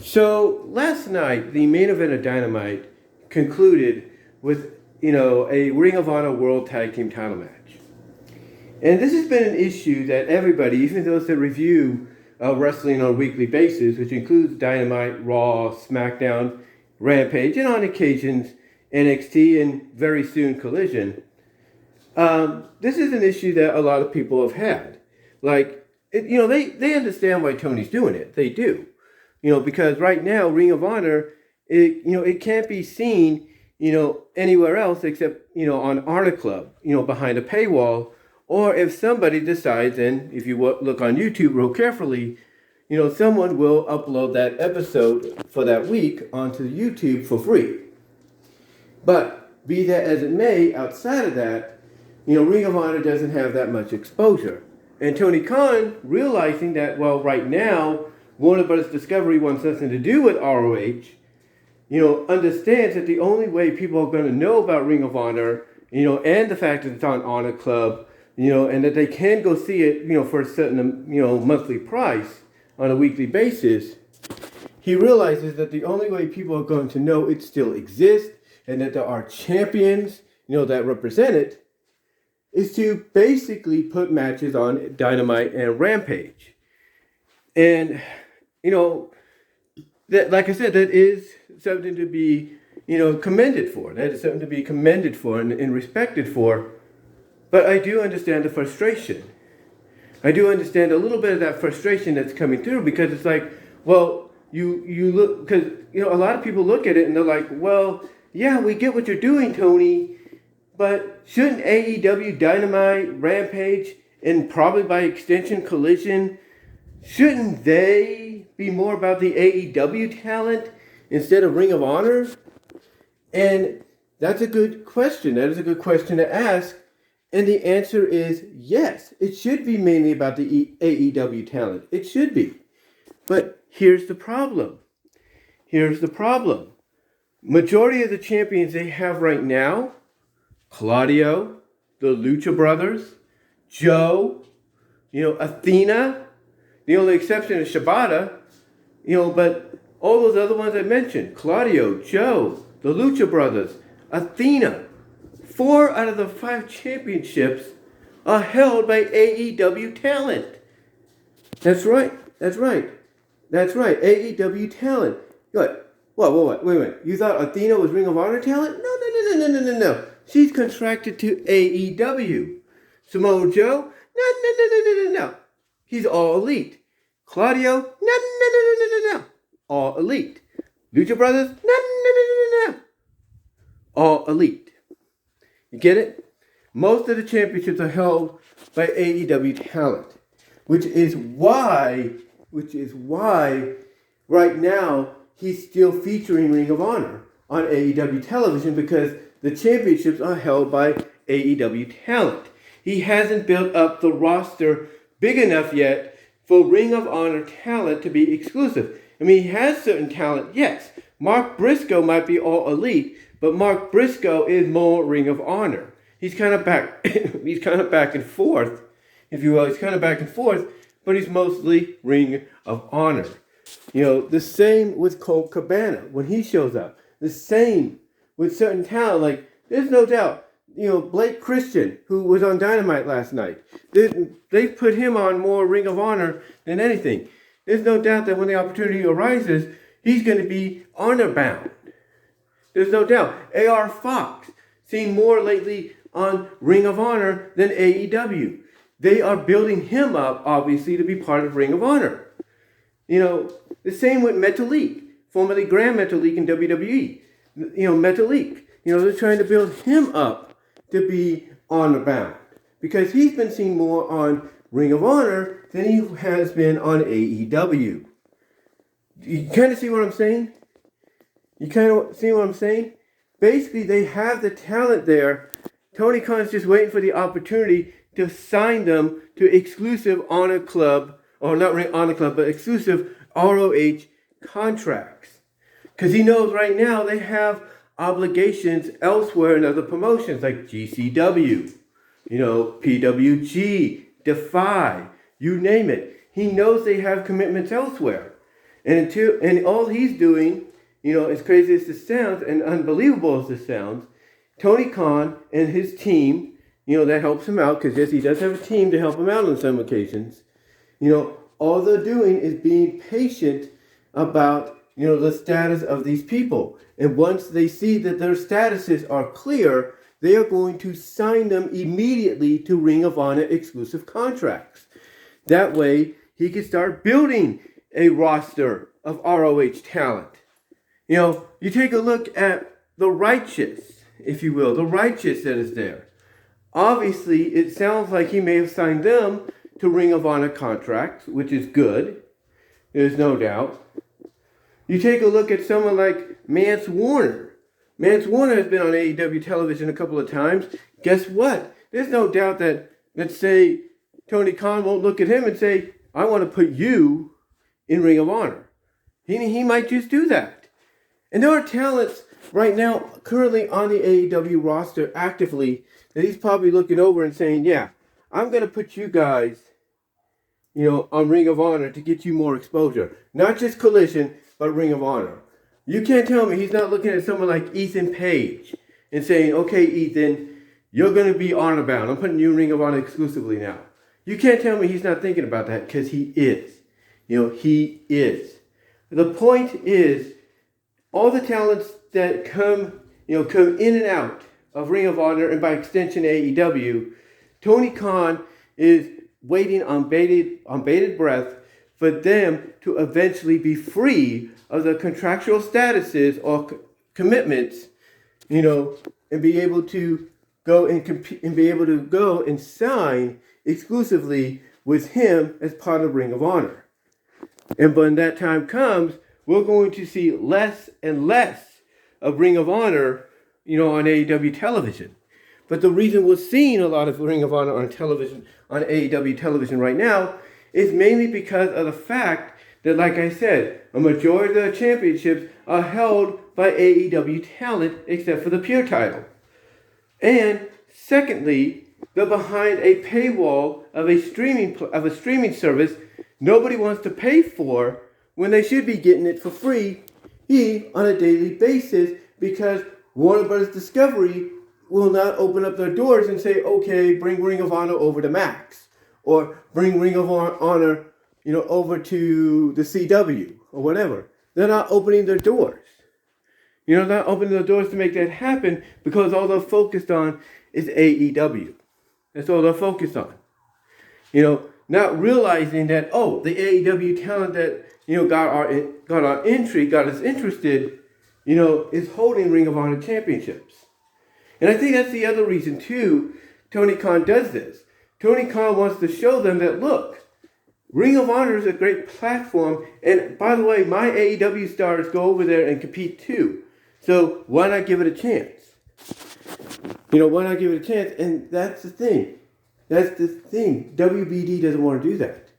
So last night, the main event of Dynamite concluded with, a Ring of Honor World Tag Team title match. And this has been an issue that everybody, even those that review wrestling on a weekly basis, which includes Dynamite, Raw, SmackDown, Rampage, and on occasions NXT, and very soon Collision. This is an issue that a lot of people have had. They understand why Tony's doing it. They do. Because right now, Ring of Honor, it can't be seen, anywhere else except, on HonorClub, behind a paywall. Or if somebody decides, and if you look on YouTube real carefully, someone will upload that episode for that week onto YouTube for free. But be that as it may, outside of that, Ring of Honor doesn't have that much exposure. And Tony Khan, realizing that, right now, Warner Bros. Discovery wants nothing to do with ROH, understands that the only way people are going to know about Ring of Honor, and the fact that it's on HonorClub, and that they can go see it, for a certain, monthly price on a weekly basis, he realizes that the only way people are going to know it still exists and that there are champions, that represent it, is to basically put matches on Dynamite and Rampage. And, that, like I said, that is something to be, commended for. That is something to be commended for and respected for. But I do understand the frustration. I do understand a little bit of that frustration that's coming through, because it's like, you look, because, a lot of people look at it and they're like, yeah, we get what you're doing, Tony, but shouldn't AEW, Dynamite, Rampage, and probably by extension Collision, shouldn't they be more about the AEW talent instead of Ring of Honor? And that's a good question. That is a good question to ask. And the answer is yes. It should be mainly about the AEW talent. It should be. But here's the problem. Majority of the champions they have right now, Claudio, the Lucha Brothers, Joe, Athena. The only exception is Shibata, but all those other ones I mentioned, Claudio, Joe, the Lucha Brothers, Athena, 4 out of the 5 championships are held by AEW talent. That's right. AEW talent. What? Wait a minute. You thought Athena was Ring of Honor talent? No. She's contracted to AEW. Samoa Joe? No. He's all elite. Claudio? No. All elite. Lucha Brothers? No. All elite. You get it? Most of the championships are held by AEW talent, which is why right now he's still featuring Ring of Honor on AEW television, because the championships are held by AEW talent. He hasn't built up the roster big enough yet for Ring of Honor talent to be exclusive. I mean, he has certain talent, yes. Mark Briscoe might be all elite, but Mark Briscoe is more Ring of Honor. He's kind of back and forth, if you will. He's kind of back and forth, but he's mostly Ring of Honor. The same with Colt Cabana when he shows up. The same with certain talent. Like, there's no doubt, Blake Christian, who was on Dynamite last night, they put him on more Ring of Honor than anything. There's no doubt that when the opportunity arises, he's going to be honor bound. There's no doubt. A.R. Fox, seen more lately on Ring of Honor than AEW. They are building him up, obviously, to be part of Ring of Honor. The same with Metalik, formerly Grand Metalik in WWE. Metalik. They're trying to build him up to be honor bound, because he's been seen more on Ring of Honor than he has been on AEW. You kind of see what I'm saying? Basically, they have the talent there. Tony Khan's just waiting for the opportunity to sign them to exclusive Honor Club, or not Honor Club, but exclusive ROH contracts. Because he knows right now they have obligations elsewhere in other promotions like GCW, PWG, Defy, you name it. He knows they have commitments elsewhere. And all he's doing, as crazy as this sounds and unbelievable as this sounds, Tony Khan and his team, that helps him out, because yes, he does have a team to help him out on some occasions. All they're doing is being patient about, the status of these people. And once they see that their statuses are clear, they are going to sign them immediately to Ring of Honor exclusive contracts. That way, he can start building a roster of ROH talent. You take a look at the righteous, if you will, the righteous that is there. Obviously, it sounds like he may have signed them to Ring of Honor contracts, which is good. There's no doubt. You take a look at someone like Mance Warner. Mance Warner has been on AEW television a couple of times. Guess what? There's no doubt that, let's say, Tony Khan won't look at him and say, I want to put you in Ring of Honor. He might just do that. And there are talents right now currently on the AEW roster actively that he's probably looking over and saying, yeah, I'm going to put you guys, on Ring of Honor to get you more exposure. Not just Collision, but Ring of Honor. You can't tell me he's not looking at someone like Ethan Page and saying, okay, Ethan, you're going to be honor bound. I'm putting you in Ring of Honor exclusively now. You can't tell me he's not thinking about that, because he is. He is. The point is, all the talents that come in and out of Ring of Honor, and by extension AEW, Tony Khan is waiting on bated breath for them to eventually be free of the contractual statuses or commitments, and be able to go and compete and be able to go and sign exclusively with him as part of Ring of Honor. And when that time comes, we're going to see less and less of Ring of Honor, on AEW television. But the reason we're seeing a lot of Ring of Honor on television, on AEW television right now, is mainly because of the fact that, like I said, a majority of the championships are held by AEW talent except for the Pure title. And secondly, they're behind a paywall of a streaming service nobody wants to pay for, when they should be getting it for free on a daily basis, because Warner Bros. Discovery will not open up their doors and say, okay, bring Ring of Honor over to Max, or bring Ring of Honor, over to the CW or whatever. They're not opening their doors. Not opening their doors to make that happen, because all they're focused on is AEW. That's all they're focused on. Not realizing that, the AEW talent that, got us interested, is holding Ring of Honor championships. And I think that's the other reason, too, Tony Khan does this. Tony Khan wants to show them that, look, Ring of Honor is a great platform. And by the way, my AEW stars go over there and compete, too. So why not give it a chance? Why not give it a chance? And that's the thing. WBD doesn't want to do that.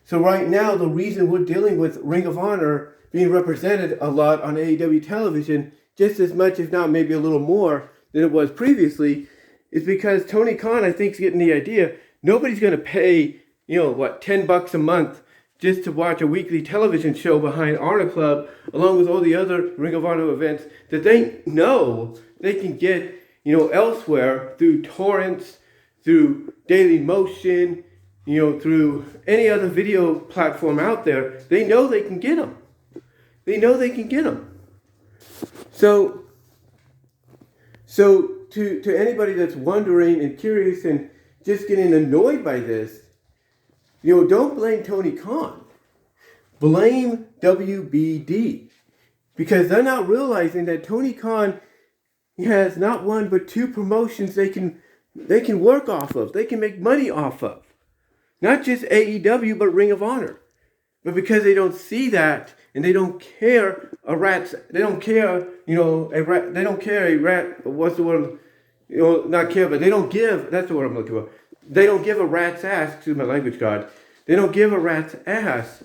So right now, the reason we're dealing with Ring of Honor being represented a lot on AEW television, just as much, if not maybe a little more than it was previously, is because Tony Khan, I think, is getting the idea nobody's going to pay, $10 a month just to watch a weekly television show behind HonorClub, along with all the other Ring of Honor events that they know they can get, elsewhere through torrents, through Daily Motion, through any other video platform out there. They know they can get them. So to anybody that's wondering and curious and just getting annoyed by this, don't blame Tony Khan. Blame WBD. Because they're not realizing that Tony Khan has not one but two promotions they can work off of. They can make money off of. Not just AEW, but Ring of Honor. But because they don't see that, and they don't care a rat, what's the word? Not care, but they don't give, that's the word I'm looking for. They don't give a rat's ass, excuse my language, God. They don't give a rat's ass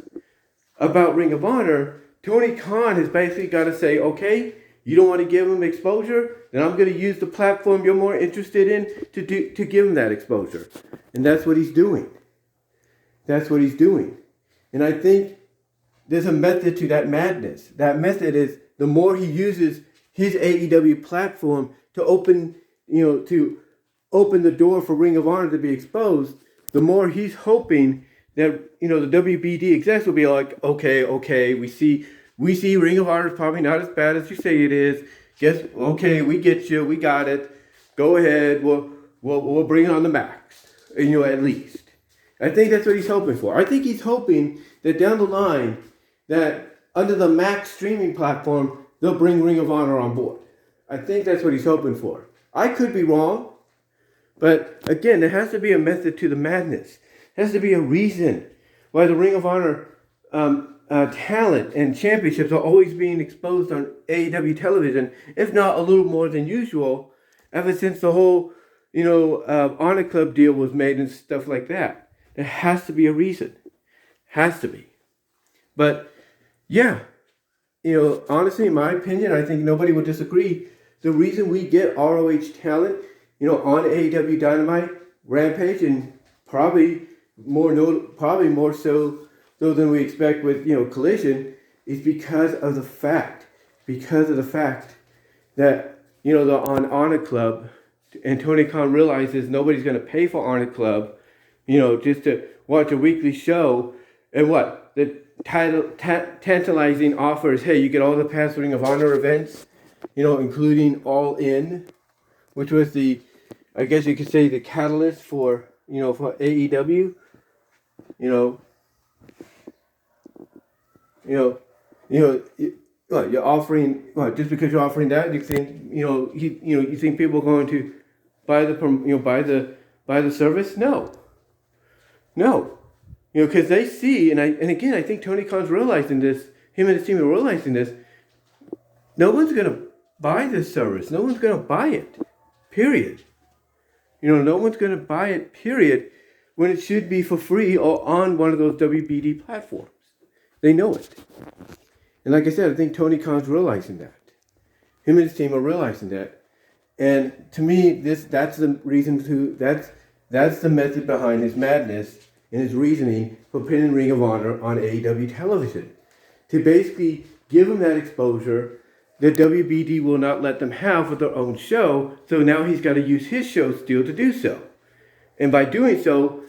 about Ring of Honor. Tony Khan has basically got to say, okay, you don't want to give him exposure, then I'm going to use the platform you're more interested in to give him that exposure. And that's what he's doing. And I think there's a method to that madness. That method is the more he uses his AEW platform to open the door for Ring of Honor to be exposed, the more he's hoping that, the WBD execs will be like, okay, we see Ring of Honor is probably not as bad as you say it is. We get you, we got it. Go ahead, we'll bring it on the max, at least. I think that's what he's hoping for. I think he's hoping that down the line, that under the max streaming platform, they'll bring Ring of Honor on board. I think that's what he's hoping for. I could be wrong, but again, there has to be a method to the madness. There has to be a reason why the Ring of Honor talent and championships are always being exposed on AEW television, if not a little more than usual, ever since the whole, HonorClub deal was made and stuff like that. There has to be a reason. Has to be. But, yeah, honestly, in my opinion, I think nobody would disagree. The reason we get ROH talent, on AEW Dynamite, Rampage, and probably more so than we expect with, Collision, is because of the fact that, on HonorClub, and Tony Khan realizes nobody's going to pay for HonorClub, just to watch a weekly show, and the tantalizing offers, hey, you get all the past Ring of Honor events, including All In, which was the, I guess you could say, the catalyst for AEW, you're offering, just because you're offering that, you think, you think people are going to buy the service? No, because they see, and again, I think Tony Khan's realizing this, him and his team are realizing this, no one's going to buy this service. No one's going to buy it, period. No one's going to buy it, period, when it should be for free or on one of those WBD platforms. They know it. And like I said, I think Tony Khan's realizing that. Him and his team are realizing that. And to me, that's the reason that's the method behind his madness and his reasoning for pinning Ring of Honor on AEW television. To basically give him that exposure that WBD will not let them have with their own show, so now he's got to use his show still to do so. And by doing so,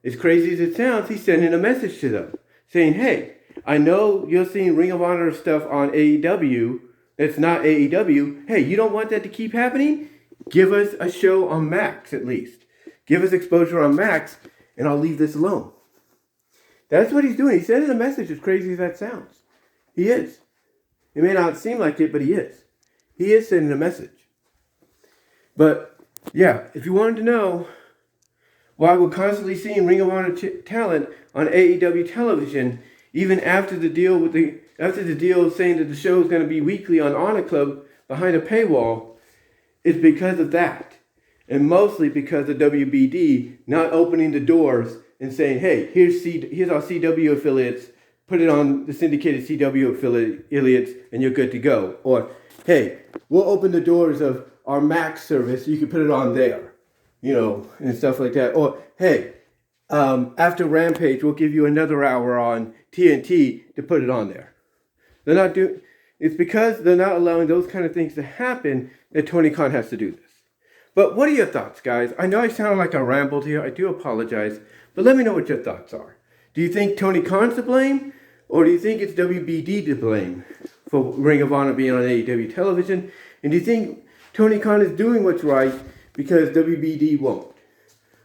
as crazy as it sounds, he's sending a message to them, saying, hey, I know you're seeing Ring of Honor stuff on AEW that's not AEW. Hey, you don't want that to keep happening? Give us a show on Max at least. Give us exposure on Max, and I'll leave this alone. That's what he's doing. He's sending a message as crazy as that sounds. He is. It may not seem like it, but he is. He is sending a message. But, yeah, if you wanted to know why we're constantly seeing Ring of Honor talent on AEW television, even after the deal saying that the show is going to be weekly on HonorClub behind a paywall, it's because of that. And mostly because of WBD not opening the doors and saying, hey, here's our CW affiliates, put it on the syndicated CW affiliates, and you're good to go. Or, hey, we'll open the doors of our Max service, you can put it on there, and stuff like that. Or, hey, after Rampage, we'll give you another hour on TNT to put it on there. It's because they're not allowing those kind of things to happen that Tony Khan has to do this. But what are your thoughts, guys? I know I sound like I rambled here. I do apologize. But let me know what your thoughts are. Do you think Tony Khan's to blame? Or do you think it's WBD to blame for Ring of Honor being on AEW television? And do you think Tony Khan is doing what's right because WBD won't?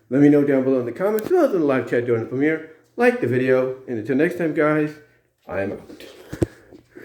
Let me know down below in the comments, as well as in the live chat during the premiere. Like the video. And until next time, guys, I am out.